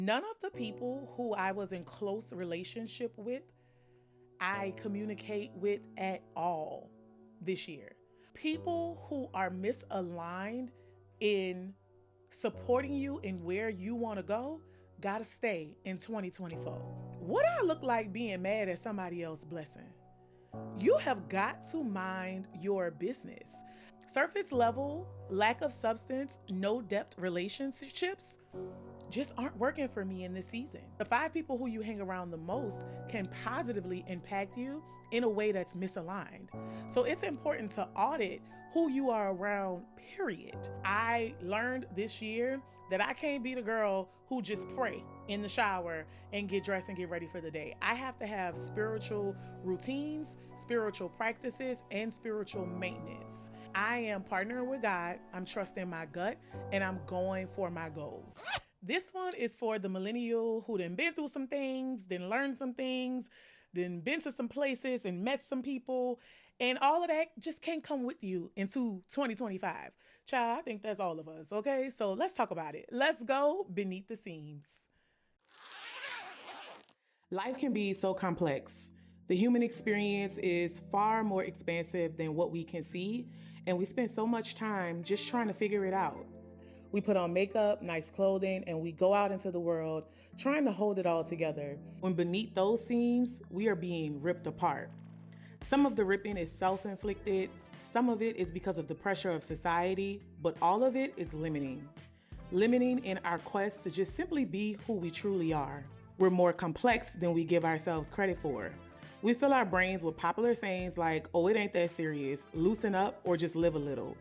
None of the people who I was in close relationship with, I communicate with at all this year. People who are misaligned in supporting you in where you want to go, gotta stay in 2024. What I look like being mad at somebody else's blessing? You have got to mind your business. Surface level, lack of substance, no depth relationships just aren't working for me in this season. The 5 people who you hang around the most can positively impact you in a way that's misaligned. So it's important to audit who you are around, period. I learned this year that I can't be the girl who just pray in the shower and get dressed and get ready for the day. I have to have spiritual routines, spiritual practices, and spiritual maintenance. I am partnering with God, I'm trusting my gut, and I'm going for my goals. This one is for the millennial who done been through some things, then learned some things, then been to some places and met some people, and all of that just can't come with you into 2025. Child, I think that's all of us, okay? So let's talk about it. Let's go beneath the scenes. Life can be so complex. The human experience is far more expansive than what we can see, and we spend so much time just trying to figure it out. We put on makeup, nice clothing, and we go out into the world trying to hold it all together. When beneath those seams, we are being ripped apart. Some of the ripping is self-inflicted, some of it is because of the pressure of society, but all of it is limiting. Limiting in our quest to just simply be who we truly are. We're more complex than we give ourselves credit for. We fill our brains with popular sayings like, oh, it ain't that serious, loosen up, or just live a little.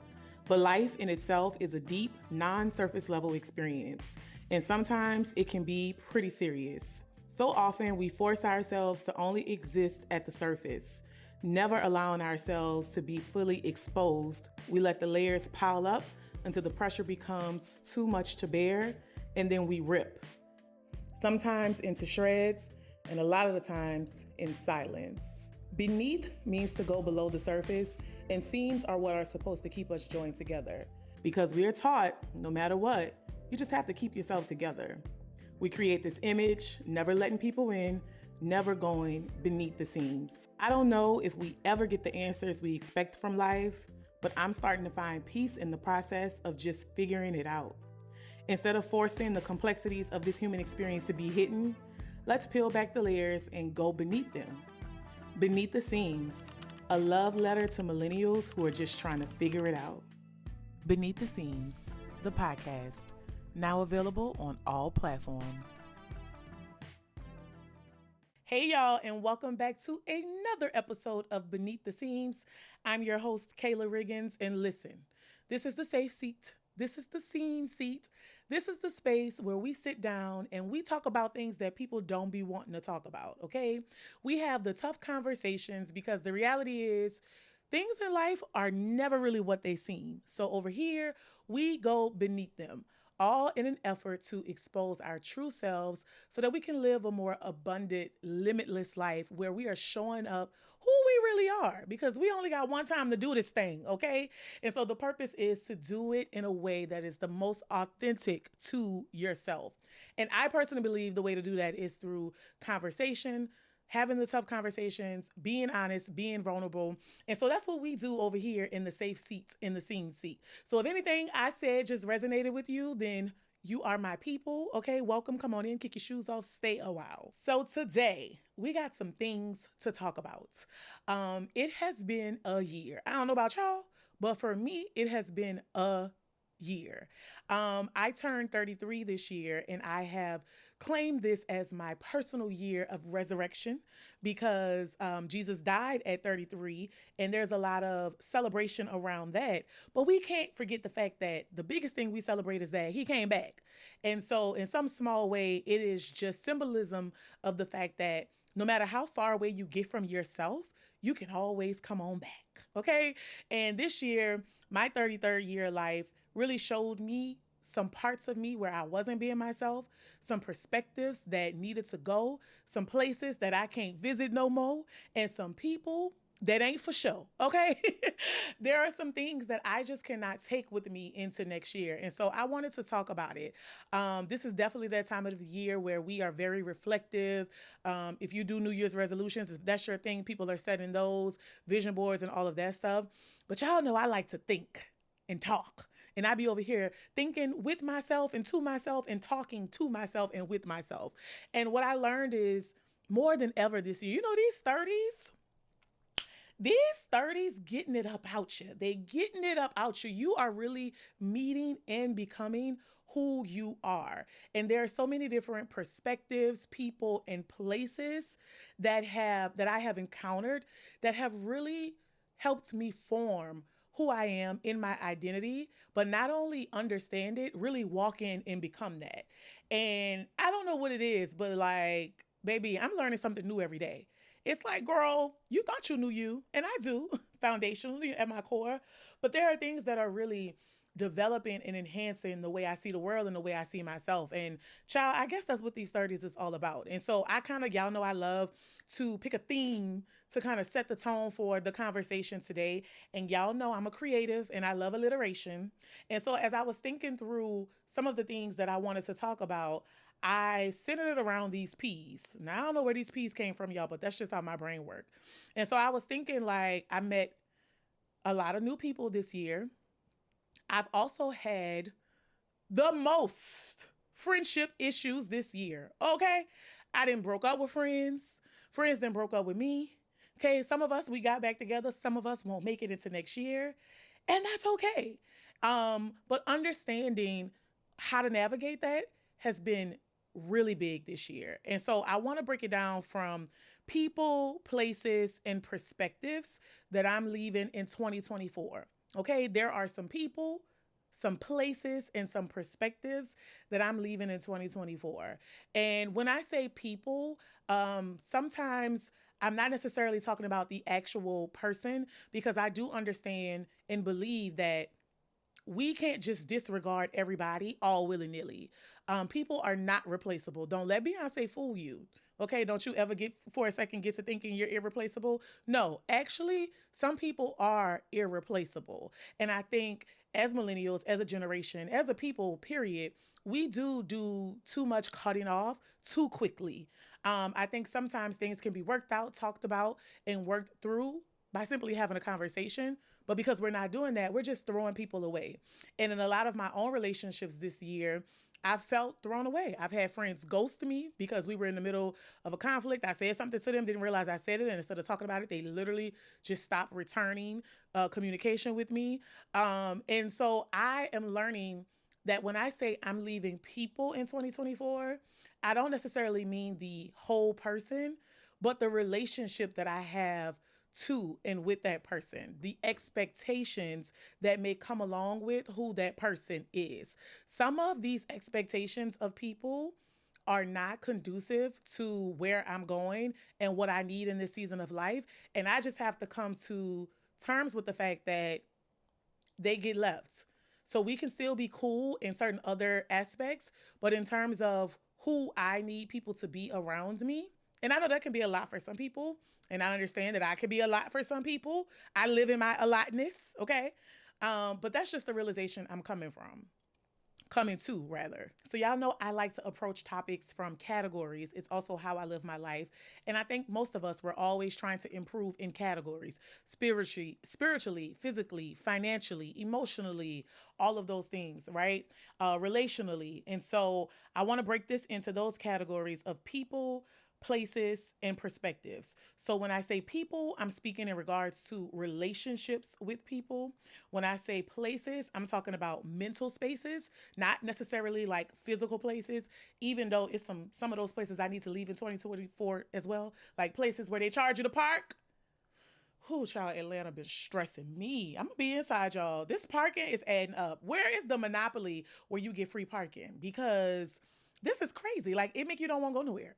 But life in itself is a deep, non-surface level experience, and sometimes it can be pretty serious. So often we force ourselves to only exist at the surface, never allowing ourselves to be fully exposed. We let the layers pile up until the pressure becomes too much to bear, and then we rip. Sometimes into shreds, and a lot of the times in silence. Beneath means to go below the surface, and seams are what are supposed to keep us joined together. Because we are taught, no matter what, you just have to keep yourself together. We create this image, never letting people in, never going beneath the seams. I don't know if we ever get the answers we expect from life, but I'm starting to find peace in the process of just figuring it out. Instead of forcing the complexities of this human experience to be hidden, let's peel back the layers and go beneath them. Beneath the Seams, a love letter to millennials who are just trying to figure it out. Beneath the Seams, the podcast, now available on all platforms. Hey y'all, and welcome back to another episode of Beneath the Seams. I'm your host, Kayla Riggins, and listen, this is the safe seat. This is the seam seat. This is the space where we sit down and we talk about things that people don't be wanting to talk about, okay? We have the tough conversations because the reality is things in life are never really what they seem. So over here, we go beneath them, all in an effort to expose our true selves so that we can live a more abundant, limitless life where we are showing up who we really are, because we only got one time to do this thing, okay? And so the purpose is to do it in a way that is the most authentic to yourself. And I personally believe the way to do that is through conversation, having the tough conversations, being honest, being vulnerable. And so that's what we do over here in the safe seats, in the scene seat. So if anything I said just resonated with you, then you are my people, okay? Welcome, come on in, kick your shoes off, stay a while. So today, we got some things to talk about. It has been a year. I don't know about y'all, but for me, it has been a year. I turned 33 this year, and I have claimed this as my personal year of resurrection because Jesus died at 33, and there's a lot of celebration around that. But we can't forget the fact that the biggest thing we celebrate is that he came back. And so in some small way, it is just symbolism of the fact that no matter how far away you get from yourself, you can always come on back, okay? And this year, my 33rd year of life really showed me some parts of me where I wasn't being myself, some perspectives that needed to go, some places that I can't visit no more, and some people That ain't for sure. Okay. There are some things that I just cannot take with me into next year. And so I wanted to talk about it. This is definitely that time of the year where we are very reflective. If you do New Year's resolutions, if that's your thing, people are setting those vision boards and all of that stuff. But y'all know I like to think and talk. And I be over here thinking with myself and to myself and talking to myself and with myself. And what I learned is more than ever this year, these 30s getting it up out you. They getting it up out you. You are really meeting and becoming who you are. And there are so many different perspectives, people, and places that I have encountered that have really helped me form who I am in my identity, but not only understand it, really walk in and become that. And I don't know what it is, but like, baby, I'm learning something new every day. It's like, girl, you thought you knew you, and I do foundationally at my core, but there are things that are really developing and enhancing the way I see the world and the way I see myself. And child, I guess that's what these 30s is all about. And so I kind of, y'all know I love to pick a theme to kind of set the tone for the conversation today. And y'all know I'm a creative and I love alliteration. And so as I was thinking through some of the things that I wanted to talk about, I centered it around these P's. Now I don't know where these P's came from, y'all, but that's just how my brain worked. And so I was thinking like I met a lot of new people this year. I've also had the most friendship issues this year. Okay. I didn't broke up with friends. Friends didn't broke up with me. Okay. Some of us we got back together. Some of us won't make it into next year. And that's okay. But understanding how to navigate that has been really big this year. And so I want to break it down from people, places, and perspectives that I'm leaving in 2024. Okay, there are some people, some places, and some perspectives that I'm leaving in 2024. And when I say people, sometimes I'm not necessarily talking about the actual person because I do understand and believe that we can't just disregard everybody all willy nilly. People are not replaceable. Don't let Beyonce fool you. Okay, don't you ever get for a second get to thinking you're irreplaceable? No, actually, some people are irreplaceable. And I think as millennials, as a generation, as a people, period, we do too much cutting off too quickly. I think sometimes things can be worked out, talked about, and worked through by simply having a conversation. But because we're not doing that, we're just throwing people away. And in a lot of my own relationships this year, I felt thrown away. I've had friends ghost me because we were in the middle of a conflict. I said something to them, didn't realize I said it. And instead of talking about it, they literally just stopped returning communication with me. And so I am learning that when I say I'm leaving people in 2024, I don't necessarily mean the whole person, but the relationship that I have to and with that person, the expectations that may come along with who that person is. Some of these expectations of people are not conducive to where I'm going and what I need in this season of life. And I just have to come to terms with the fact that they get left. So we can still be cool in certain other aspects, but in terms of who I need people to be around me, and I know that can be a lot for some people, and I understand that I could be a lot for some people. I live in my allotness, okay? But that's just the realization I'm coming to rather. So y'all know I like to approach topics from categories. It's also how I live my life. And I think most of us were always trying to improve in categories, spiritually, physically, financially, emotionally, all of those things, right? Relationally. And so I want to break this into those categories of people, places, and perspectives. So when I say people, I'm speaking in regards to relationships with people. When I say places, I'm talking about mental spaces, not necessarily like physical places, even though it's some of those places I need to leave in 2024 as well, like places where they charge you to park. Who child Atlanta been stressing me. I'm gonna be inside, y'all. This parking is adding up. Where is the monopoly where you get free parking? Because this is crazy. Like it make you don't want to go nowhere.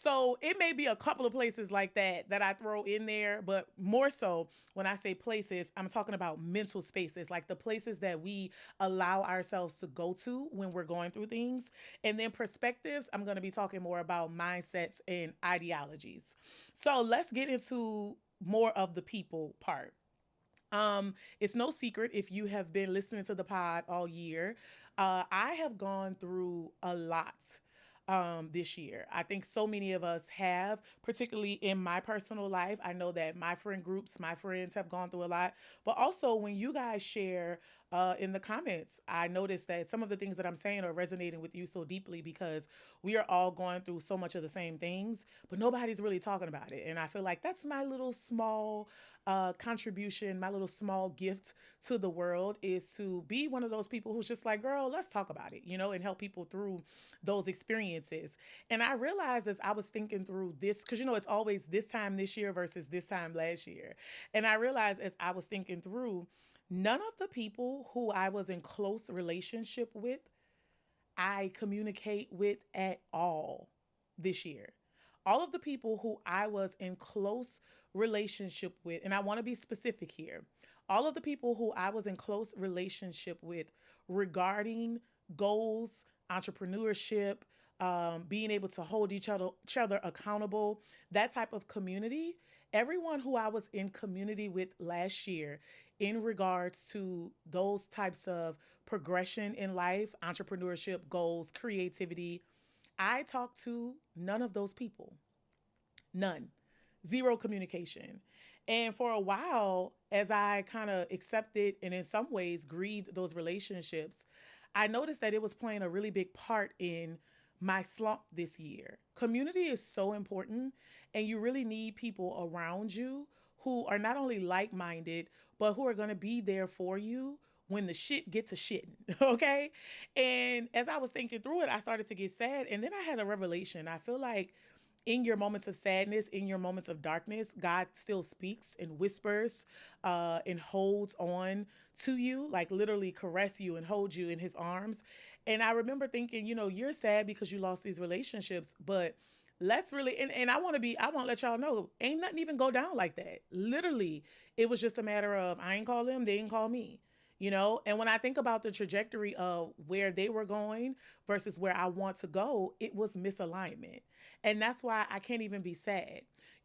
So it may be a couple of places like that that I throw in there, but more so when I say places, I'm talking about mental spaces, like the places that we allow ourselves to go to when we're going through things. And then perspectives, I'm going to be talking more about mindsets and ideologies. So let's get into more of the people part. It's no secret if you have been listening to the pod all year. I have gone through a lot this year. I think so many of us have, particularly in my personal life. I know that my friend groups, my friends have gone through a lot, but also when you guys share in the comments, I noticed that some of the things that I'm saying are resonating with you so deeply because we are all going through so much of the same things, but nobody's really talking about it. And I feel like that's my little small contribution, my little small gift to the world is to be one of those people who's just like, girl, let's talk about it, and help people through those experiences. And I realized as I was thinking through this, because it's always this time this year versus this time last year. And I realized as I was thinking through, none of the people who I was in close relationship with, I communicate with at all this year. All of the people who I was in close relationship with, and I want to be specific here, all of the people who I was in close relationship with regarding goals, entrepreneurship, being able to hold each other accountable, that type of community, everyone who I was in community with last year in regards to those types of progression in life, entrepreneurship, goals, creativity, I talked to none of those people. None. Zero communication. And for a while, as I kind of accepted and in some ways grieved those relationships, I noticed that it was playing a really big part in my slump this year. Community is so important, and you really need people around you who are not only like minded, but who are going to be there for you when the shit gets to shitting. Okay. And as I was thinking through it, I started to get sad. And then I had a revelation. I feel like in your moments of sadness, in your moments of darkness, God still speaks and whispers and holds on to you, like literally caress you and hold you in his arms. And I remember thinking, you're sad because you lost these relationships, but let's really, and I want to let y'all know, ain't nothing even go down like that. Literally, it was just a matter of, I ain't call them, they didn't call me. And when I think about the trajectory of where they were going versus where I want to go, it was misalignment. And that's why I can't even be sad.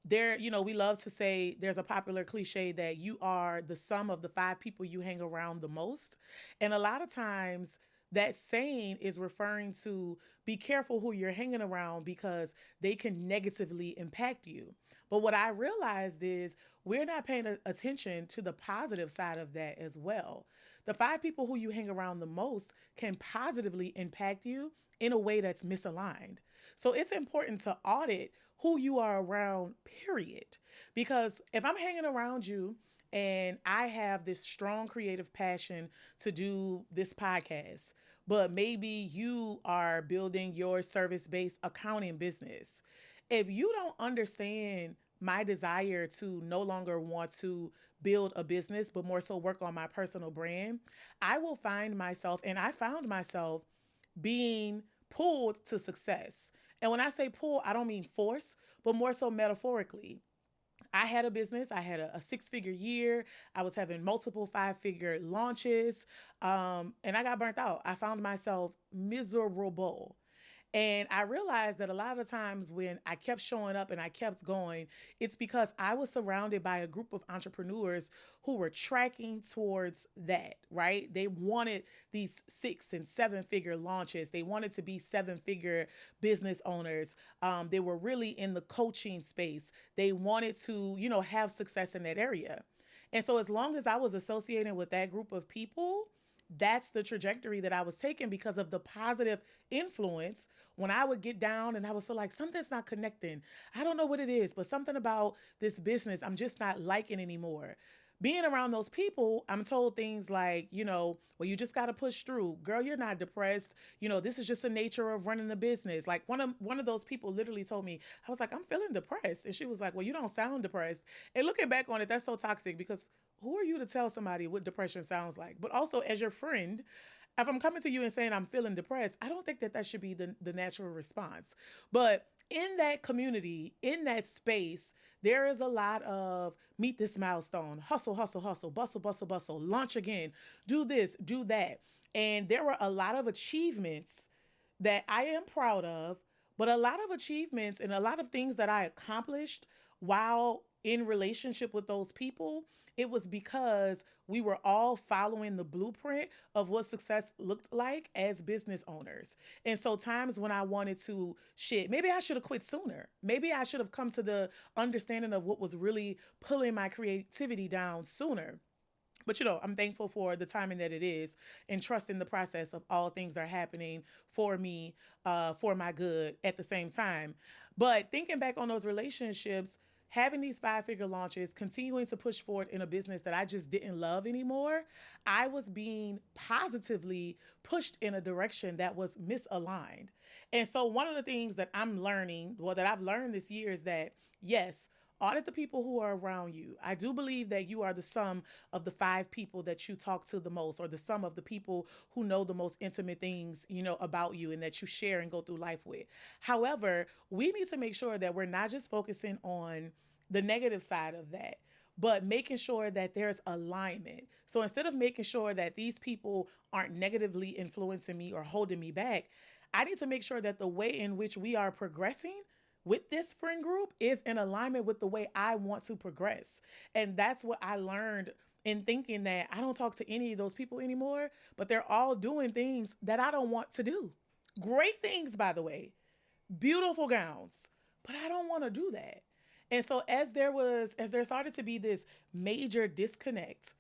We love to say there's a popular cliche that you are the sum of the five people you hang around the most. And a lot of times that saying is referring to be careful who you're hanging around because they can negatively impact you. But what I realized is we're not paying attention to the positive side of that as well. The five people who you hang around the most can positively impact you in a way that's misaligned. So it's important to audit who you are around, period. Because if I'm hanging around you and I have this strong creative passion to do this podcast, but maybe you are building your service based accounting business. If you don't understand my desire to no longer want to build a business, but more so work on my personal brand, I will find myself, and I found myself being pulled to success. And when I say pull, I don't mean force, but more so metaphorically. I had a business. I had a six-figure year. I was having multiple five-figure launches, and I got burnt out. I found myself miserable. And I realized that a lot of times when I kept showing up and I kept going, it's because I was surrounded by a group of entrepreneurs who were tracking towards that, right? They wanted these six and seven figure launches. They wanted to be seven figure business owners. They were really in the coaching space. They wanted to, have success in that area. And so as long as I was associating with that group of people, that's the trajectory that I was taking because of the positive influence. When I would get down and I would feel like something's not connecting, I don't know what it is, but something about this business I'm just not liking anymore. Being around those people, I'm told things like, well, you just got to push through. Girl, you're not depressed. This is just the nature of running a business. Like one of those people literally told me, I was like, I'm feeling depressed. And she was like, well, you don't sound depressed. And looking back on it, that's so toxic because who are you to tell somebody what depression sounds like? But also, as your friend, if I'm coming to you and saying I'm feeling depressed, I don't think that should be the natural response. But in that community, in that space, there is a lot of meet this milestone, hustle, hustle, hustle, bustle, bustle, bustle, launch again, do this, do that. And there were a lot of achievements that I am proud of, but a lot of achievements and a lot of things that I accomplished while in relationship with those people, it was because we were all following the blueprint of what success looked like as business owners. And so times when I wanted to shit, maybe I should have quit sooner. Maybe I should have come to the understanding of what was really pulling my creativity down sooner. But I'm thankful for the timing that it is, and trusting the process of all things are happening for me, for my good at the same time. But thinking back on those relationships, having these 5-figure launches, continuing to push forward in a business that I just didn't love anymore, I was being positively pushed in a direction that was misaligned. And so one of the things that I'm learning, well, that I've learned this year is that, yes, audit the people who are around you. I do believe that you are the sum of the 5 people that you talk to the most, or the sum of the people who know the most intimate things, about you and that you share and go through life with. However, we need to make sure that we're not just focusing on the negative side of that, but making sure that there's alignment. So instead of making sure that these people aren't negatively influencing me or holding me back, I need to make sure that the way in which we are progressing with this friend group is in alignment with the way I want to progress. And that's what I learned in thinking that I don't talk to any of those people anymore, but they're all doing things that I don't want to do. Great things, by the way, beautiful gowns, but I don't want to do that. And so as there started to be this major disconnect,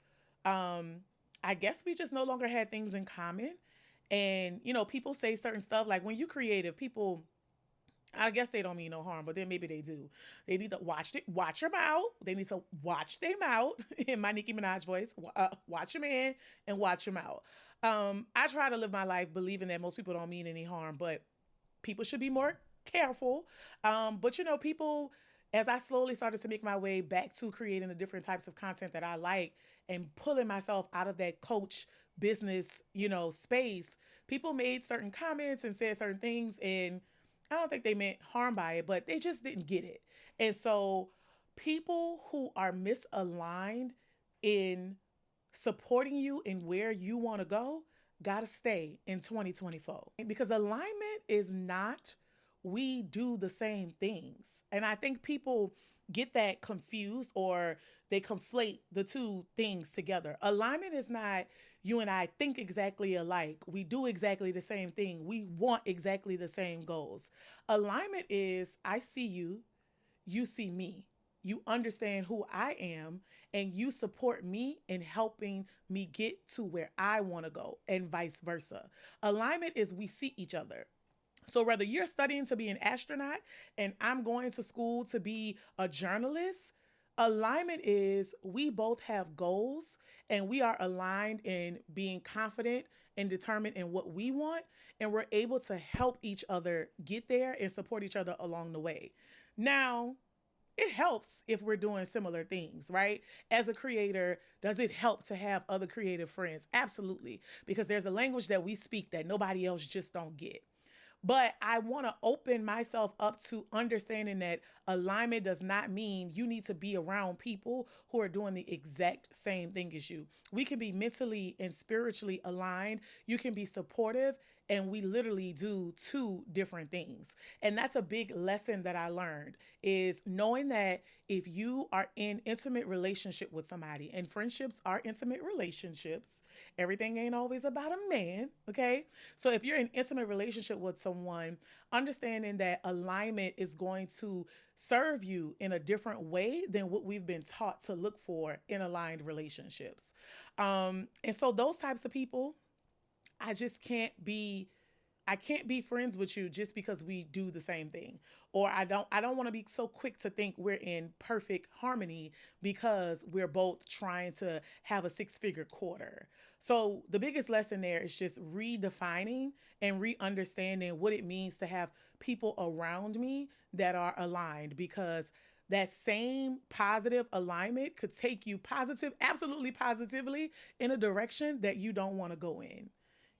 um, I guess we just no longer had things in common. And, people say certain stuff like when you're creative, people, I guess they don't mean no harm, but then maybe they do. They need to watch your mouth. They need to watch their mouth in my Nicki Minaj voice. Watch your man and watch your mouth. I try to live my life believing that most people don't mean any harm, but people should be more careful. But people, as I slowly started to make my way back to creating the different types of content that I like and pulling myself out of that coach business, space, people made certain comments and said certain things, and I don't think they meant harm by it, but they just didn't get it. And so people who are misaligned in supporting you in where you want to go got to stay in 2024. Because alignment is not we do the same things. And I think people get that confused, or they conflate the two things together. Alignment is not you and I think exactly alike. We do exactly the same thing. We want exactly the same goals. Alignment is I see you, you see me. You understand who I am, and you support me in helping me get to where I want to go, and vice versa. Alignment is we see each other. So whether you're studying to be an astronaut and I'm going to school to be a journalist, alignment is we both have goals and we are aligned in being confident and determined in what we want, and we're able to help each other get there and support each other along the way. Now, it helps if we're doing similar things, right? As a creator, does it help to have other creative friends? Absolutely, because there's a language that we speak that nobody else just don't get. But I want to open myself up to understanding that alignment does not mean you need to be around people who are doing the exact same thing as you. We can be mentally and spiritually aligned. You can be supportive, and we literally do two different things. And that's a big lesson that I learned, is knowing that if you are in intimate relationship with somebody, and friendships are intimate relationships, everything ain't always about a man, okay? So if you're in intimate relationship with someone, understanding that alignment is going to serve you in a different way than what we've been taught to look for in aligned relationships. And so those types of people, I just can't be friends with you just because we do the same thing. Or I don't want to be so quick to think we're in perfect harmony because we're both trying to have a 6-figure quarter. So the biggest lesson there is just redefining and re-understanding what it means to have people around me that are aligned, because that same positive alignment could take you absolutely positively in a direction that you don't want to go in.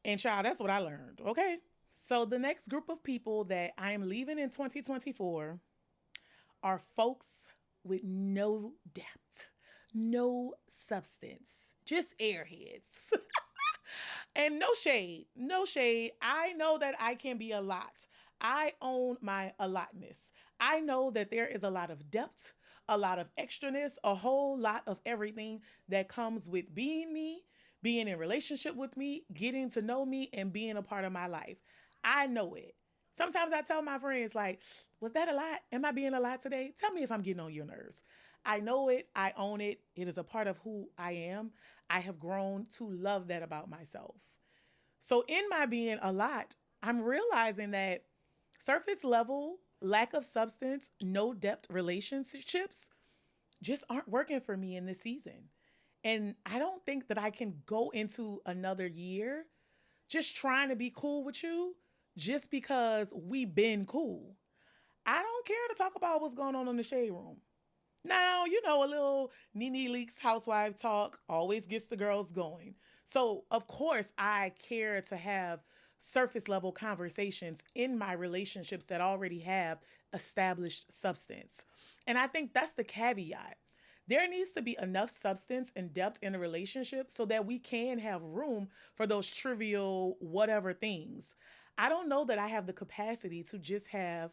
And child, that's what I learned. Okay. So the next group of people that I am leaving in 2024 are folks with no depth, no substance, just airheads. And no shade, no shade. I know that I can be a lot. I own my allotness. I know that there is a lot of depth, a lot of extraness, a whole lot of everything that comes with being me, being in relationship with me, getting to know me, and being a part of my life. I know it. Sometimes I tell my friends, like, was that a lot? Am I being a lot today? Tell me if I'm getting on your nerves. I know it. I own it. It is a part of who I am. I have grown to love that about myself. So, in my being a lot, I'm realizing that surface level, lack of substance, no depth relationships just aren't working for me in this season. And I don't think that I can go into another year just trying to be cool with you just because we've been cool. I don't care to talk about what's going on in the shade room. Now, a little Nene Leaks housewife talk always gets the girls going. So, of course, I care to have surface level conversations in my relationships that already have established substance. And I think that's the caveat. There needs to be enough substance and depth in a relationship so that we can have room for those trivial whatever things. I don't know that I have the capacity to just have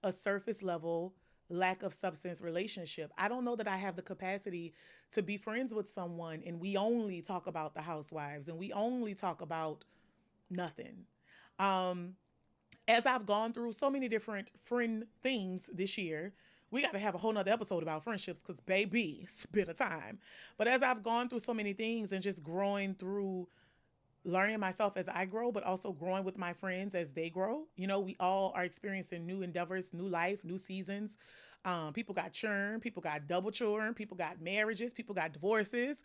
a surface level lack of substance relationship. I don't know that I have the capacity to be friends with someone and we only talk about the housewives and we only talk about nothing. Um, as I've gone through so many different friend things this year, we got to have a whole nother episode about friendships because, baby, it's been a time. But as I've gone through so many things and just growing through learning myself as I grow, but also growing with my friends as they grow. We all are experiencing new endeavors, new life, new seasons. People got churn, people got double churn, people got marriages, people got divorces.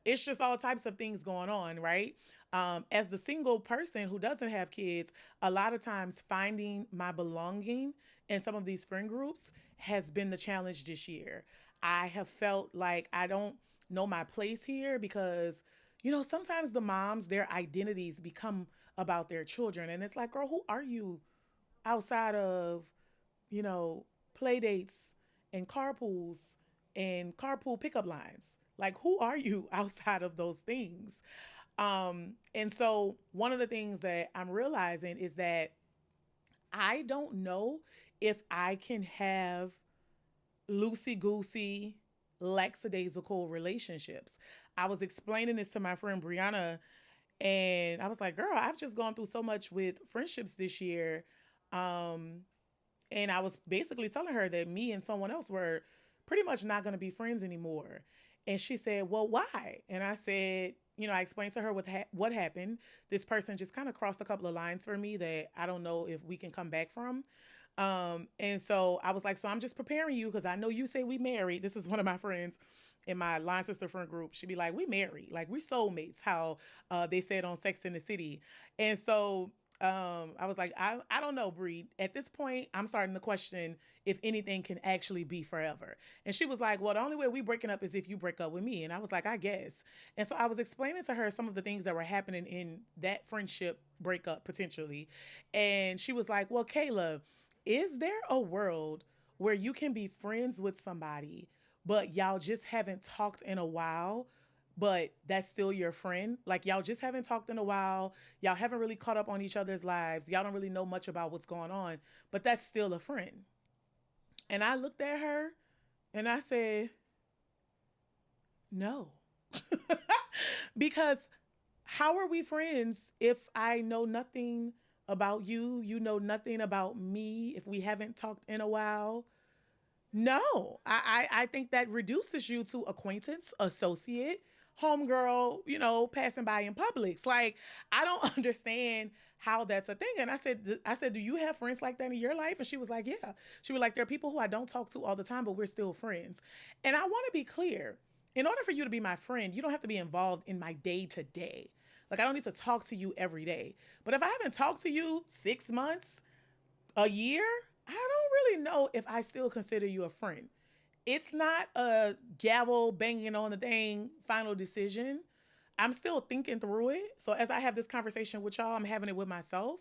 It's just all types of things going on, right? As the single person who doesn't have kids, a lot of times finding my belonging in some of these friend groups has been the challenge this year. I have felt like I don't know my place here because sometimes the moms, their identities become about their children. And it's like, girl, who are you outside of, you know, play dates and carpools and carpool pickup lines? Like, who are you outside of those things? And so one of the things that I'm realizing is that I don't know if I can have loosey goosey, lackadaisical relationships. I was explaining this to my friend Brianna, and I was like, girl, I've just gone through so much with friendships this year. Um, and I was basically telling her that me and someone else were pretty much not going to be friends anymore. And she said, well, why? And I said, I explained to her what happened. This person just kind of crossed a couple of lines for me that I don't know if we can come back from. And so I was like, so I'm just preparing you because I know you say we married. This is one of my friends in my line sister friend group. She'd be like, we married, like we soulmates, how they said on Sex in the City. And so I was like, I don't know, Bree. At this point, I'm starting to question if anything can actually be forever. And she was like, well, the only way we breaking up is if you break up with me. And I was like, I guess. And so I was explaining to her some of the things that were happening in that friendship breakup potentially. And she was like, well, Kayla, is there a world where you can be friends with somebody, but y'all just haven't talked in a while, but that's still your friend? Like, y'all just haven't talked in a while. Y'all haven't really caught up on each other's lives. Y'all don't really know much about what's going on, but that's still a friend. And I looked at her and I said, no. Because how are we friends if I know nothing about you? You know nothing about me if we haven't talked in a while? No, I think that reduces you to acquaintance, associate, homegirl, passing by in Publix. Like, I don't understand how that's a thing. And I said, do you have friends like that in your life? And she was like, yeah. She was like, there are people who I don't talk to all the time, but we're still friends. And I want to be clear. In order for you to be my friend, you don't have to be involved in my day to day. Like, I don't need to talk to you every day. But if I haven't talked to you 6 months, a year, I don't really know if I still consider you a friend. It's not a gavel banging on the dang final decision. I'm still thinking through it. So as I have this conversation with y'all, I'm having it with myself.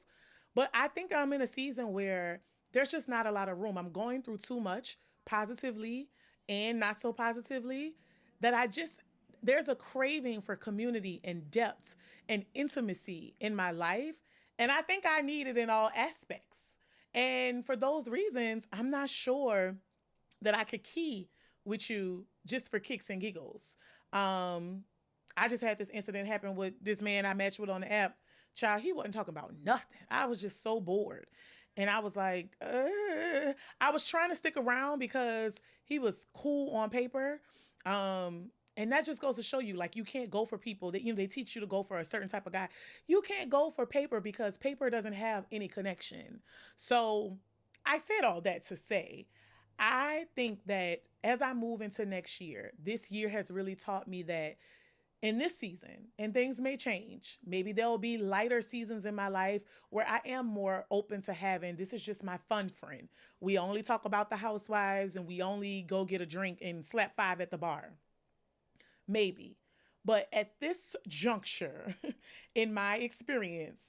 But I think I'm in a season where there's just not a lot of room. I'm going through too much positively and not so positively that there's a craving for community and depth and intimacy in my life. And I think I need it in all aspects. And for those reasons, I'm not sure that I could key with you just for kicks and giggles. Um, I just had this incident happen with this man I matched with on the app. Child, he wasn't talking about nothing. I was just so bored. And I was like, I was trying to stick around because he was cool on paper. And that just goes to show you, like, you can't go for people that, they teach you to go for a certain type of guy. You can't go for paper because paper doesn't have any connection. So I said all that to say, I think that as I move into next year, this year has really taught me that in this season, and things may change. Maybe there'll be lighter seasons in my life where I am more open to having, this is just my fun friend. We only talk about the housewives and we only go get a drink and slap five at the bar. Maybe. But at this juncture, in my experience,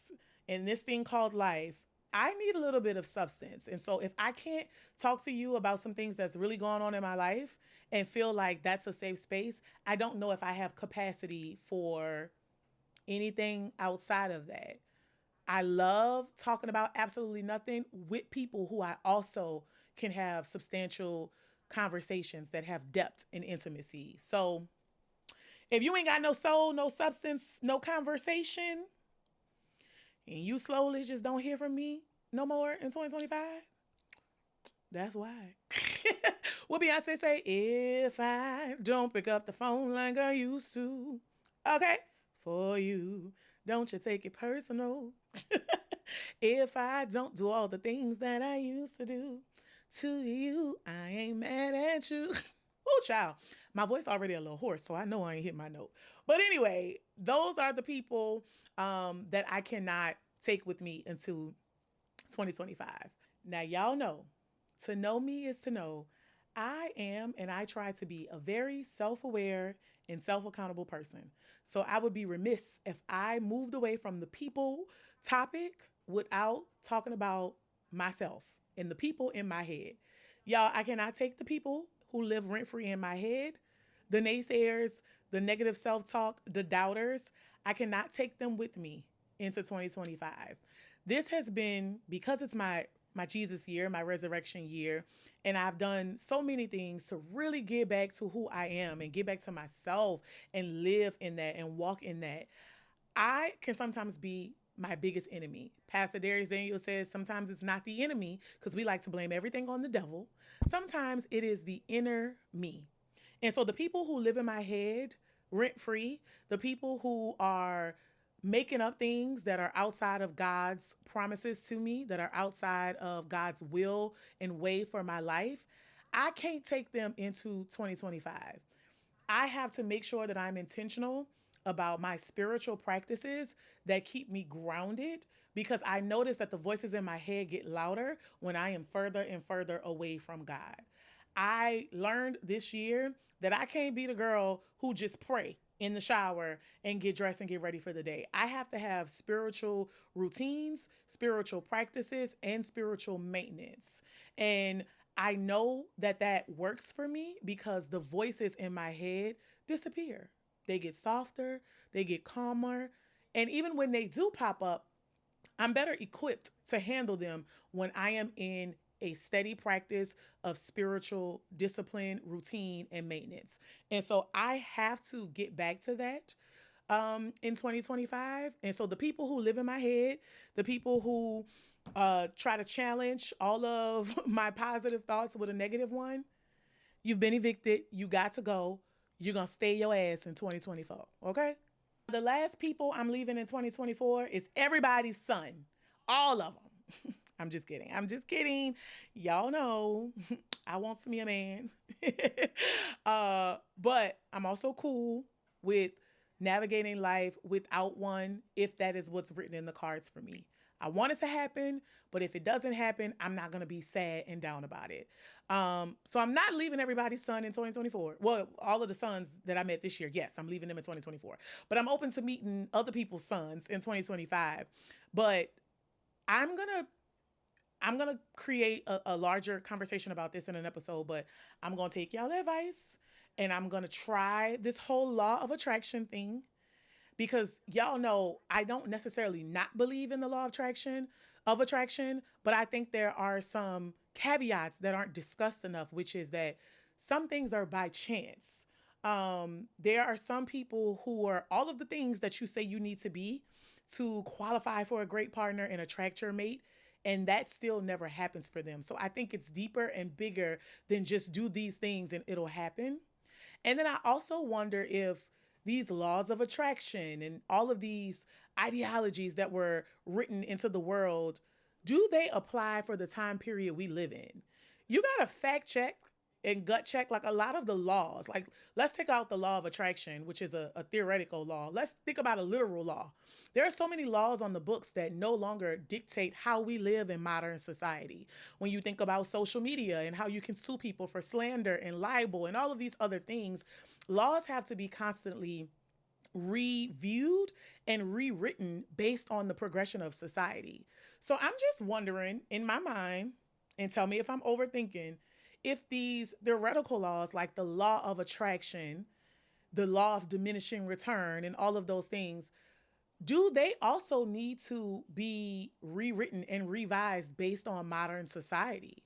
in this thing called life, I need a little bit of substance. And so if I can't talk to you about some things that's really going on in my life and feel like that's a safe space, I don't know if I have capacity for anything outside of that. I love talking about absolutely nothing with people who I also can have substantial conversations that have depth and intimacy. So if you ain't got no soul, no substance, no conversation, and you slowly just don't hear from me no more in 2025, that's why. What Beyonce say? If I don't pick up the phone like I used to, okay, for you, don't you take it personal. If I don't do all the things that I used to do to you, I ain't mad at you. Oh, child. My voice already a little hoarse, so I know I ain't hit my note. But anyway, those are the people that I cannot take with me into 2025. Now, y'all know, to know me is to know I am and I try to be a very self aware and self accountable person. So I would be remiss if I moved away from the people topic without talking about myself and the people in my head. Y'all, I cannot take the people who live rent free in my head, the naysayers, the negative self talk, the doubters. I cannot take them with me into 2025. This has been, because it's my Jesus year, my resurrection year, and I've done so many things to really get back to who I am and get back to myself and live in that and walk in that. I can sometimes be my biggest enemy. Pastor Darius Daniel says sometimes it's not the enemy because we like to blame everything on the devil. Sometimes it is the inner me. And so the people who live in my head rent free, the people who are making up things that are outside of God's promises to me, that are outside of God's will and way for my life, I can't take them into 2025. I have to make sure that I'm intentional about my spiritual practices that keep me grounded because I notice that the voices in my head get louder when I am further and further away from God. I learned this year that I can't be the girl who just pray in the shower and get dressed and get ready for the day. I have to have spiritual routines, spiritual practices, and spiritual maintenance. And I know that that works for me because the voices in my head disappear. They get softer, they get calmer. And even when they do pop up, I'm better equipped to handle them when I am in a steady practice of spiritual discipline, routine, and maintenance. And so I have to get back to that in 2025. And so the people who live in my head, the people who try to challenge all of my positive thoughts with a negative one, you've been evicted. You got to go. You're going to stay your ass in 2024. Okay? The last people I'm leaving in 2024 is everybody's son. All of them. I'm just kidding. I'm just kidding. Y'all know I want me a man. But I'm also cool with navigating life without one if that is what's written in the cards for me. I want it to happen, but if it doesn't happen, I'm not going to be sad and down about it. So I'm not leaving everybody's son in 2024. Well, all of the sons that I met this year, yes, I'm leaving them in 2024. But I'm open to meeting other people's sons in 2025. But I'm gonna create a larger conversation about this in an episode, but I'm gonna take y'all advice and I'm gonna try this whole law of attraction thing because y'all know I don't necessarily not believe in the law of attraction, of attraction, but I think there are some caveats that aren't discussed enough, which is that some things are by chance. There are some people who are all of the things that you say you need to be to qualify for a great partner and attract your mate, and that still never happens for them. So I think it's deeper and bigger than just do these things and it'll happen. And then I also wonder if these laws of attraction and all of these ideologies that were written into the world, do they apply for the time period we live in? You got to fact check and gut check like a lot of the laws. Like, let's take out the law of attraction, which is a theoretical law. Let's think about a literal law. There are so many laws on the books that no longer dictate how we live in modern society. When you think about social media and how you can sue people for slander and libel and all of these other things, laws have to be constantly reviewed and rewritten based on the progression of society. So I'm just wondering in my mind, and tell me if I'm overthinking, if these theoretical laws like the law of attraction, the law of diminishing return, and all of those things, do they also need to be rewritten and revised based on modern society?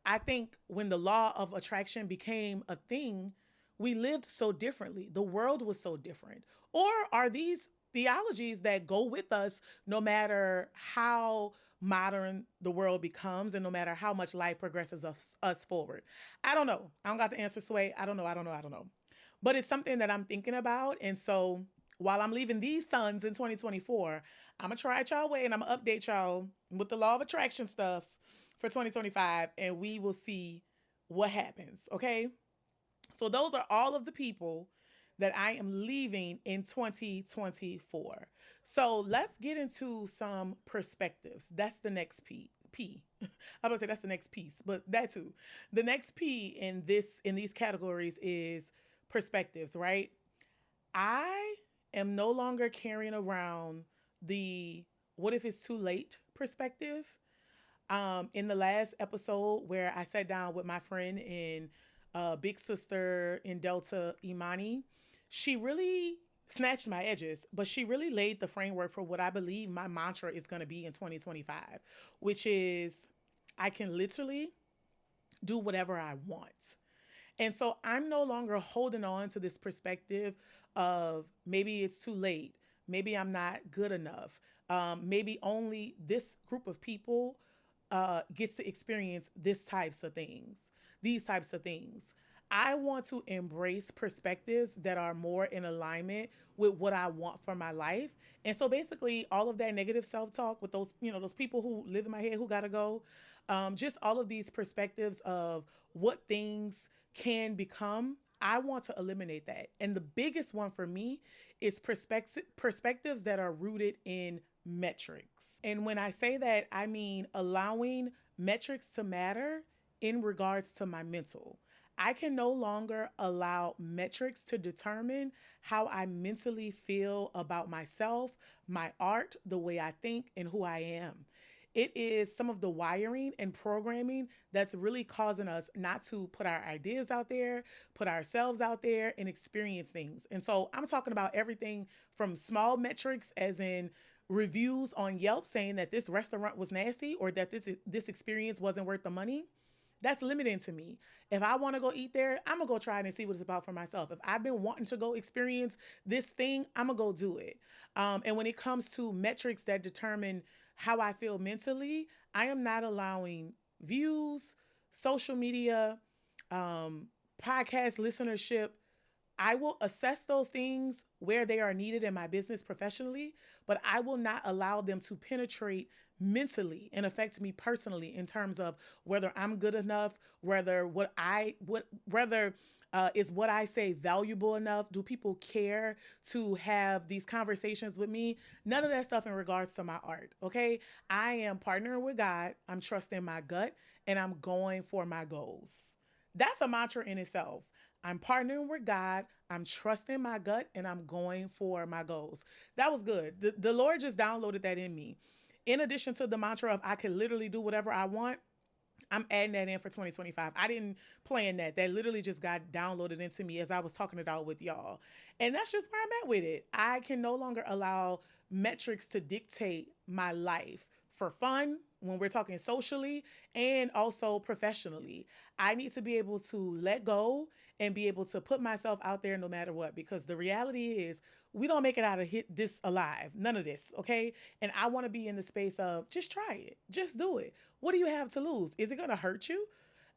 I think when the law of attraction became a thing, we lived so differently. The world was so different. Or are these theologies that go with us no matter how modern the world becomes and no matter how much life progresses us forward? I don't know. I don't got the answer, Sway. I don't know. But it's something that I'm thinking about. And so while I'm leaving these sons in 2024, I'm going to try it y'all way and I'm going to update y'all with the law of attraction stuff for 2025 and we will see what happens. Okay. So those are all of the people that I am leaving in 2024. So let's get into some perspectives. That's the next P. I was gonna say that's the next piece, but that too. The next P in these categories is perspectives, right? I am no longer carrying around the what if it's too late perspective. In the last episode where I sat down with my friend and big sister in Delta, Imani, she really snatched my edges, but she really laid the framework for what I believe my mantra is going to be in 2025, which is I can literally do whatever I want. And so I'm no longer holding on to this perspective of maybe it's too late, maybe I'm not good enough, maybe only this group of people gets to experience these types of things. I want to embrace perspectives that are more in alignment with what I want for my life. And so basically all of that negative self-talk with those, those people who live in my head who gotta go, just all of these perspectives of what things can become, I want to eliminate that. And the biggest one for me is perspectives that are rooted in metrics. And when I say that, I mean allowing metrics to matter in regards to my mental. I can no longer allow metrics to determine how I mentally feel about myself, my art, the way I think, and who I am. It is some of the wiring and programming that's really causing us not to put our ideas out there, put ourselves out there, and experience things. And so I'm talking about everything from small metrics, as in reviews on Yelp saying that this restaurant was nasty or that this experience wasn't worth the money. That's limiting to me. If I want to go eat there, I'm going to go try it and see what it's about for myself. If I've been wanting to go experience this thing, I'm going to go do it. And when it comes to metrics that determine how I feel mentally, I am not allowing views, social media, podcast listenership. I will assess those things where they are needed in my business professionally, but I will not allow them to penetrate mentally and affect me personally in terms of whether I'm good enough, whether is what I say valuable enough? Do people care to have these conversations with me? None of that stuff in regards to my art. Okay. I am partnering with God. I'm trusting my gut and I'm going for my goals. That's a mantra in itself. I'm partnering with God. I'm trusting my gut and I'm going for my goals. That was good. The Lord just downloaded that in me. In addition to the mantra of I can literally do whatever I want, I'm adding that in for 2025. I didn't plan that. That literally just got downloaded into me as I was talking it out with y'all. And that's just where I'm at with it. I can no longer allow metrics to dictate my life for fun, when we're talking socially, and also professionally. I need to be able to let go and be able to put myself out there no matter what, because the reality is we don't make it out of hit this alive. None of this, okay? And I want to be in the space of just try it. Just do it. What do you have to lose? Is it going to hurt you?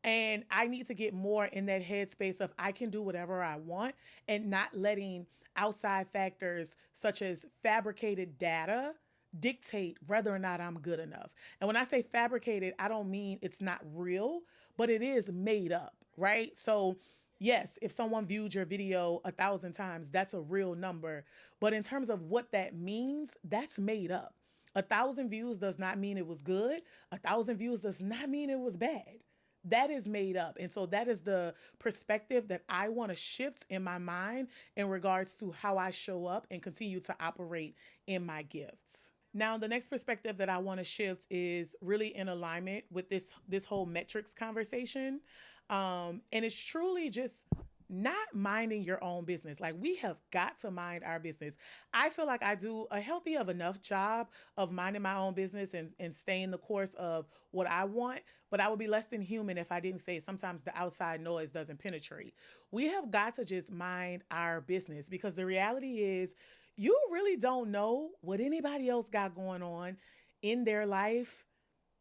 And I need to get more in that headspace of I can do whatever I want and not letting outside factors such as fabricated data dictate whether or not I'm good enough. And when I say fabricated, I don't mean it's not real, but it is made up, right? So, yes, if someone viewed your video 1,000 times, that's a real number. But in terms of what that means, that's made up. 1,000 views does not mean it was good. 1,000 views does not mean it was bad. That is made up. And so that is the perspective that I want to shift in my mind in regards to how I show up and continue to operate in my gifts. Now, the next perspective that I want to shift is really in alignment with this whole metrics conversation. And it's truly just not minding your own business. Like, we have got to mind our business. I feel like I do a healthy of enough job of minding my own business and staying the course of what I want, but I would be less than human if I didn't say sometimes the outside noise doesn't penetrate. We have got to just mind our business, because the reality is you really don't know what anybody else got going on in their life,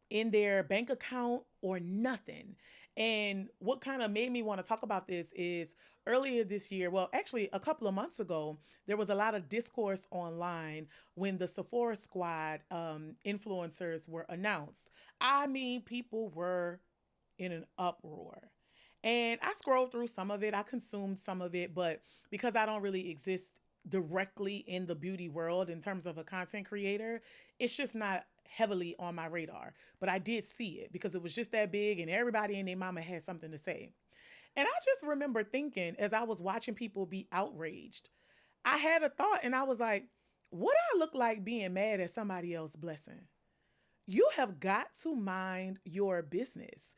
in their bank account, or nothing. And what kind of made me want to talk about this is earlier this year, well, actually a couple of months ago, there was a lot of discourse online when the Sephora Squad influencers were announced. I mean, people were in an uproar. And I scrolled through some of it, I consumed some of it, but because I don't really exist directly in the beauty world in terms of a content creator, it's just not heavily on my radar. But I did see it because it was just that big and everybody and their mama had something to say. And I just remember thinking, as I was watching people be outraged, I had a thought and I was like, what I look like being mad at somebody else's blessing? You have got to mind your business.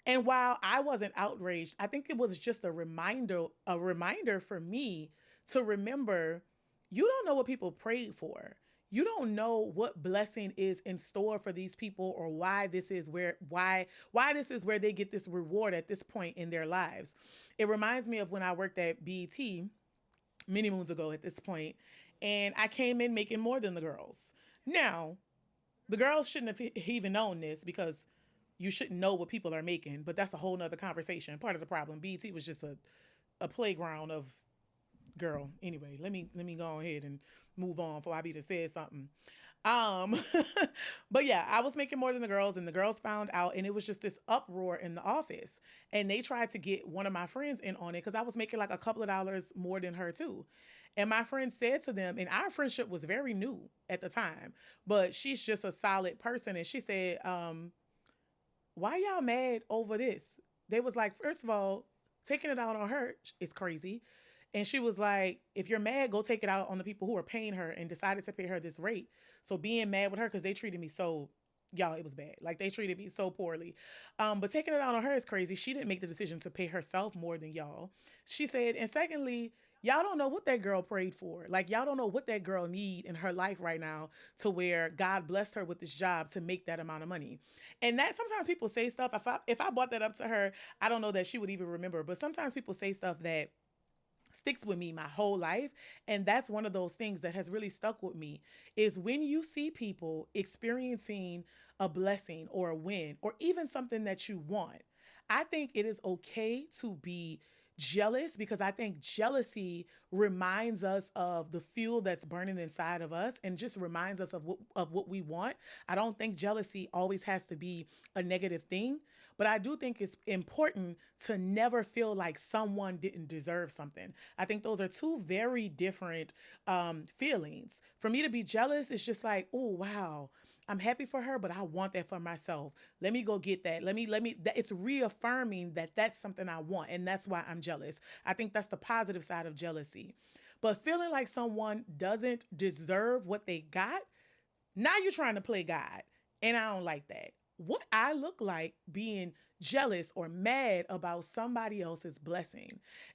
And while I wasn't outraged, I think it was just a reminder for me to remember you don't know what people prayed for. You don't know what blessing is in store for these people, or why this is where they get this reward at this point in their lives. It reminds me of when I worked at BET many moons ago at this point, and I came in making more than the girls. Now, the girls shouldn't have even known this, because you shouldn't know what people are making, but that's a whole nother conversation. Part of the problem, BET was just a playground of girl. Anyway, let me go ahead and move on before I be to say something. Um, but yeah, I was making more than the girls, and the girls found out, and it was just this uproar in the office. And they tried to get one of my friends in on it because I was making like a couple of dollars more than her too. And my friend said to them, and our friendship was very new at the time, but she's just a solid person. And she said, why y'all mad over this? They was like, first of all, taking it out on her is crazy. And she was like, if you're mad, go take it out on the people who are paying her and decided to pay her this rate. So being mad with her because they treated me so, y'all, it was bad. Like, they treated me so poorly. But taking it out on her is crazy. She didn't make the decision to pay herself more than y'all. She said, and secondly, y'all don't know what that girl prayed for. Like, y'all don't know what that girl need in her life right now to where God blessed her with this job to make that amount of money. And that sometimes people say stuff. If I brought that up to her, I don't know that she would even remember. But sometimes people say stuff that sticks with me my whole life, and that's one of those things that has really stuck with me, is when you see people experiencing a blessing or a win or even something that you want. I think it is okay to be jealous, because I think jealousy reminds us of the fuel that's burning inside of us and just reminds us of what we want. I don't think jealousy always has to be a negative thing, but I do think it's important to never feel like someone didn't deserve something. I think those are two very different feelings. For me to be jealous, it's just like, oh, wow, I'm happy for her, but I want that for myself. Let me go get that. It's reaffirming that that's something I want. And that's why I'm jealous. I think that's the positive side of jealousy. But feeling like someone doesn't deserve what they got, now you're trying to play God. And I don't like that. What I look like being jealous or mad about somebody else's blessing.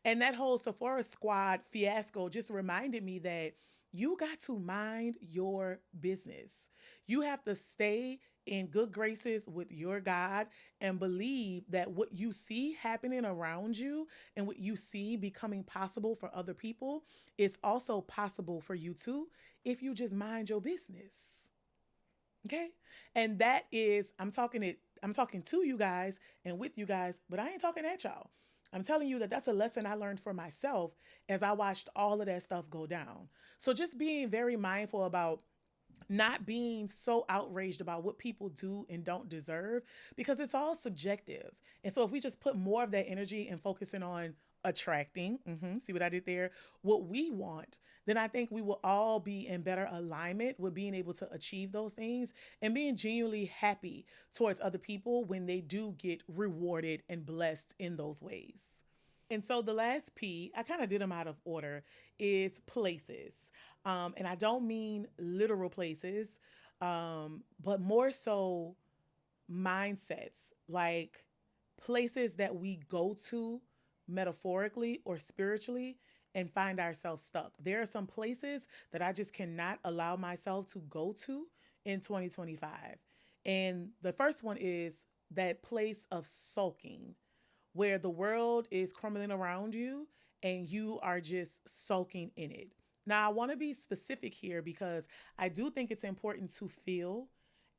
And that whole Sephora Squad fiasco just reminded me that you got to mind your business. You have to stay in good graces with your God and believe that what you see happening around you and what you see becoming possible for other people is also possible for you too if you just mind your business. Okay? And that is I'm talking to you guys and with you guys, but I ain't talking at y'all. I'm telling you that that's a lesson I learned for myself as I watched all of that stuff go down. So just being very mindful about not being so outraged about what people do and don't deserve because it's all subjective. And so if we just put more of that energy and focusing on attracting, see what I did there, what we want, then I think we will all be in better alignment with being able to achieve those things and being genuinely happy towards other people when they do get rewarded and blessed in those ways. And so the last P, I kind of did them out of order, is places. And I don't mean literal places, but more so mindsets, like places that we go to metaphorically or spiritually and find ourselves stuck. There are some places that I just cannot allow myself to go to in 2025. And the first one is that place of sulking where the world is crumbling around you and you are just soaking in it. Now, I want to be specific here because I do think it's important to feel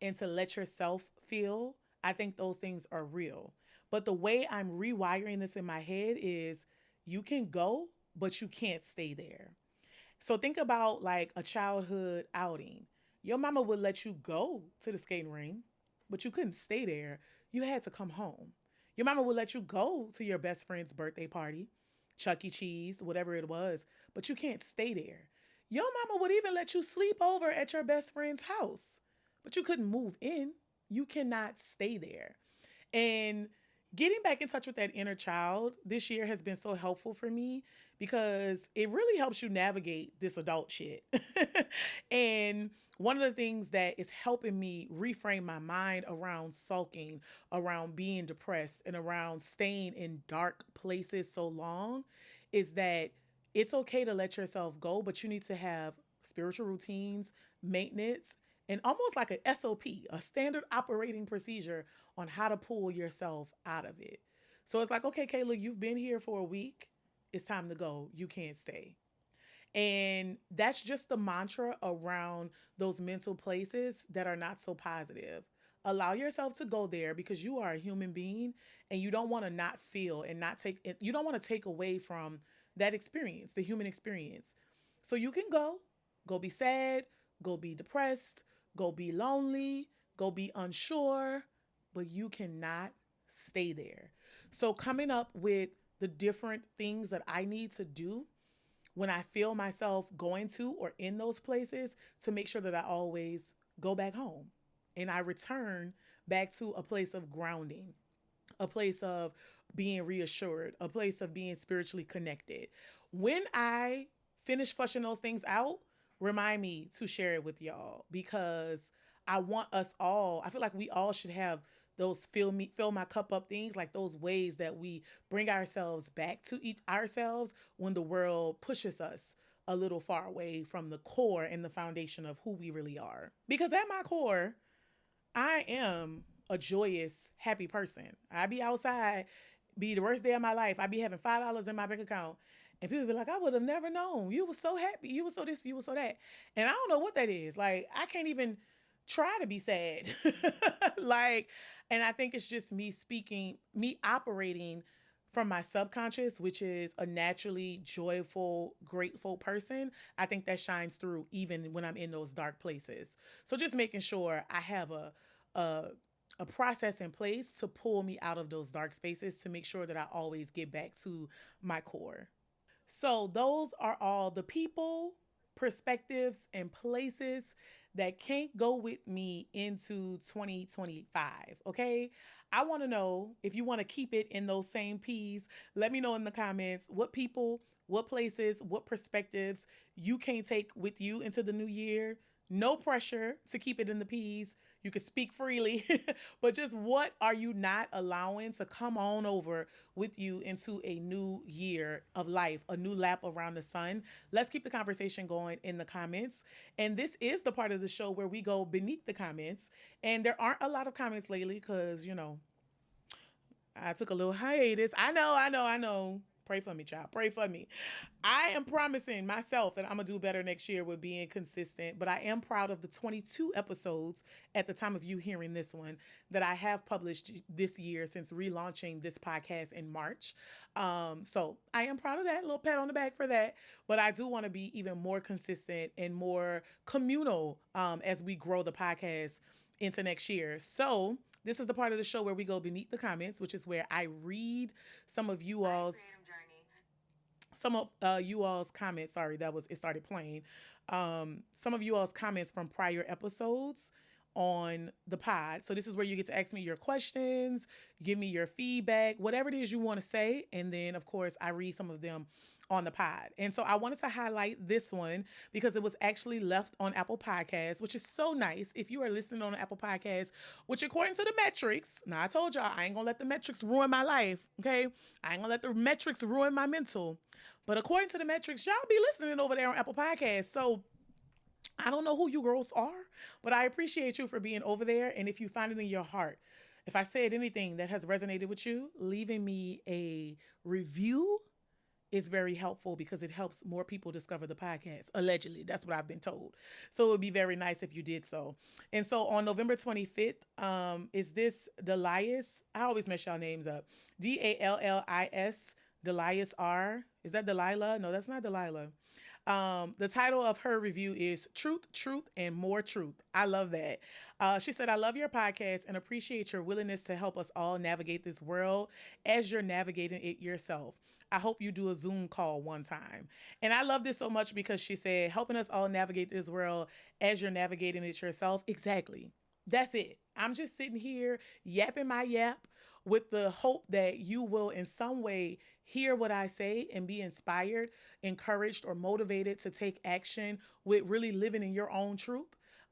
and to let yourself feel. I think those things are real. But the way I'm rewiring this in my head is you can go, but you can't stay there. So think about like a childhood outing. Your mama would let you go to the skating ring, but you couldn't stay there. You had to come home. Your mama would let you go to your best friend's birthday party, Chuck E. Cheese, whatever it was, but you can't stay there. Your mama would even let you sleep over at your best friend's house, but you couldn't move in. You cannot stay there. And getting back in touch with that inner child this year has been so helpful for me because it really helps you navigate this adult shit. And one of the things that is helping me reframe my mind around sulking, around being depressed, and around staying in dark places so long is that it's okay to let yourself go, but you need to have spiritual routines, maintenance, and almost like an SOP, a standard operating procedure on how to pull yourself out of it. So it's like, okay, Kayla, you've been here for a week. It's time to go. You can't stay. And that's just the mantra around those mental places that are not so positive. Allow yourself to go there because you are a human being and you don't want to not feel and not take it. You don't want to take away from that experience, the human experience. So you can go be sad, go be depressed, go be lonely, go be unsure, but you cannot stay there. So coming up with the different things that I need to do when I feel myself going to or in those places to make sure that I always go back home and I return back to a place of grounding, a place of being reassured, a place of being spiritually connected. When I finish flushing those things out, remind me to share it with y'all because I want us all, I feel like we all should have those fill my cup up things, like those ways that we bring ourselves back to each ourselves when the world pushes us a little far away from the core and the foundation of who we really are. Because at my core, I am a joyous, happy person. I be outside, be the worst day of my life. I be having $5 in my bank account. And people be like, I would have never known. You were so happy. You were so this, you were so that. And I don't know what that is. Like, I can't even try to be sad. Like, and I think it's just me speaking, me operating from my subconscious, which is a naturally joyful, grateful person. I think that shines through even when I'm in those dark places. So just making sure I have a a process in place to pull me out of those dark spaces to make sure that I always get back to my core. So, those are all the people, perspectives, and places that can't go with me into 2025. Okay. I want to know if you want to keep it in those same P's. Let me know in the comments what people, what places, what perspectives you can't take with you into the new year. No pressure to keep it in the P's. You can speak freely, but just what are you not allowing to come on over with you into a new year of life, a new lap around the sun? Let's keep the conversation going in the comments. And this is the part of the show where we go beneath the comments. And there aren't a lot of comments lately because, I took a little hiatus. I know. Pray for me, child. Pray for me. I am promising myself that I'm going to do better next year with being consistent, but I am proud of the 22 episodes at the time of you hearing this one that I have published this year since relaunching this podcast in March. So I am proud of that. A little pat on the back for that. But I do want to be even more consistent and more communal as we grow the podcast into next year. So this is the part of the show where we go beneath the comments, which is where I read some of you all's comments. Sorry, that was it started playing. Some of you all's comments from prior episodes on the pod. So this is where you get to ask me your questions, give me your feedback, whatever it is you want to say, and then of course I read some of them on the pod. And so I wanted to highlight this one because it was actually left on Apple Podcasts, which is so nice. If you are listening on Apple Podcasts, which according to the metrics, now I told y'all I ain't gonna let the metrics ruin my life, okay? I ain't gonna let the metrics ruin my mental. But according to the metrics, y'all be listening over there on Apple Podcasts. So I don't know who you girls are, but I appreciate you for being over there. And if you find it in your heart, if I said anything that has resonated with you, leaving me a review is very helpful because it helps more people discover the podcast. Allegedly, that's what I've been told. So it would be very nice if you did so. And so on November 25th, is this Delias? I always mess y'all names up. Dallis, Delias R. Is that Delilah? No, that's not Delilah. The title of her review is Truth, Truth, and More Truth. I love that. She said, I love your podcast and appreciate your willingness to help us all navigate this world as you're navigating it yourself. I hope you do a Zoom call one time. And I love this so much because she said, helping us all navigate this world as you're navigating it yourself. Exactly. That's it. I'm just sitting here yapping my yap with the hope that you will in some way hear what I say and be inspired, encouraged, or motivated to take action with really living in your own truth.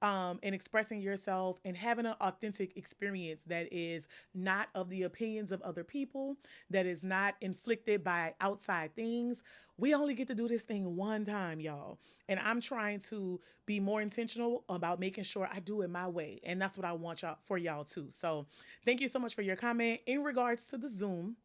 And expressing yourself and having an authentic experience that is not of the opinions of other people, that is not inflicted by outside things. We only get to do this thing one time, y'all. And I'm trying to be more intentional about making sure I do it my way. And that's what I want y'all for y'all too. So thank you so much for your comment in regards to the Zoom.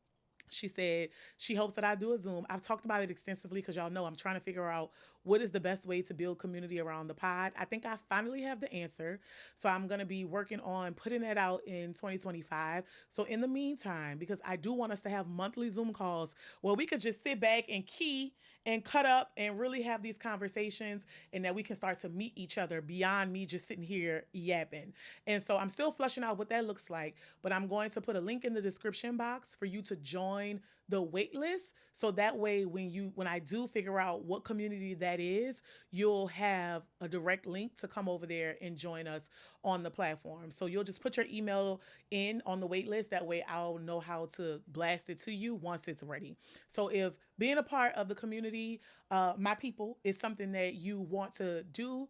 She said she hopes that I do a Zoom. I've talked about it extensively because y'all know I'm trying to figure out what is the best way to build community around the pod. I think I finally have the answer. So I'm going to be working on putting that out in 2025. So in the meantime, because I do want us to have monthly Zoom calls where we could just sit back and key and cut up and really have these conversations and that we can start to meet each other beyond me just sitting here yapping. And so I'm still fleshing out what that looks like, but I'm going to put a link in the description box for you to join the waitlist. So that way, when I do figure out what community that is, you'll have a direct link to come over there and join us on the platform. So you'll just put your email in on the waitlist. That way I'll know how to blast it to you once it's ready. So if being a part of the community, my people, is something that you want to do,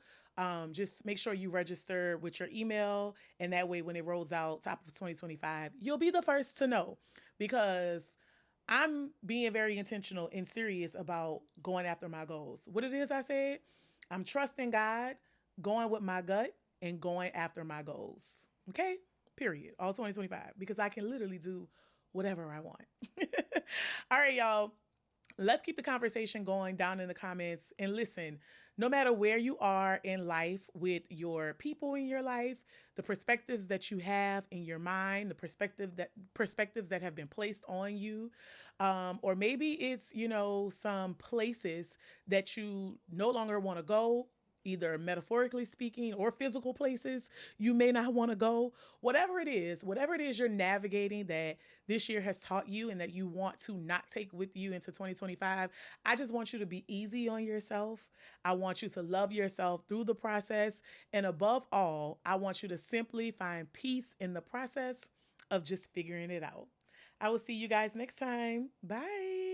just make sure you register with your email. And that way, when it rolls out top of 2025, you'll be the first to know, because I'm being very intentional and serious about going after my goals. What it is I said, I'm trusting God, going with my gut, and going after my goals. Okay? Period. All 2025. Because I can literally do whatever I want. All right, y'all. Let's keep the conversation going down in the comments. And listen, no matter where you are in life with your people in your life, the perspectives that you have in your mind, the perspectives that have been placed on you, or maybe it's, some places that you no longer want to go, either metaphorically speaking or physical places you may not want to go. Whatever it is you're navigating that this year has taught you and that you want to not take with you into 2025, I just want you to be easy on yourself. I want you to love yourself through the process. And above all, I want you to simply find peace in the process of just figuring it out. I will see you guys next time. Bye.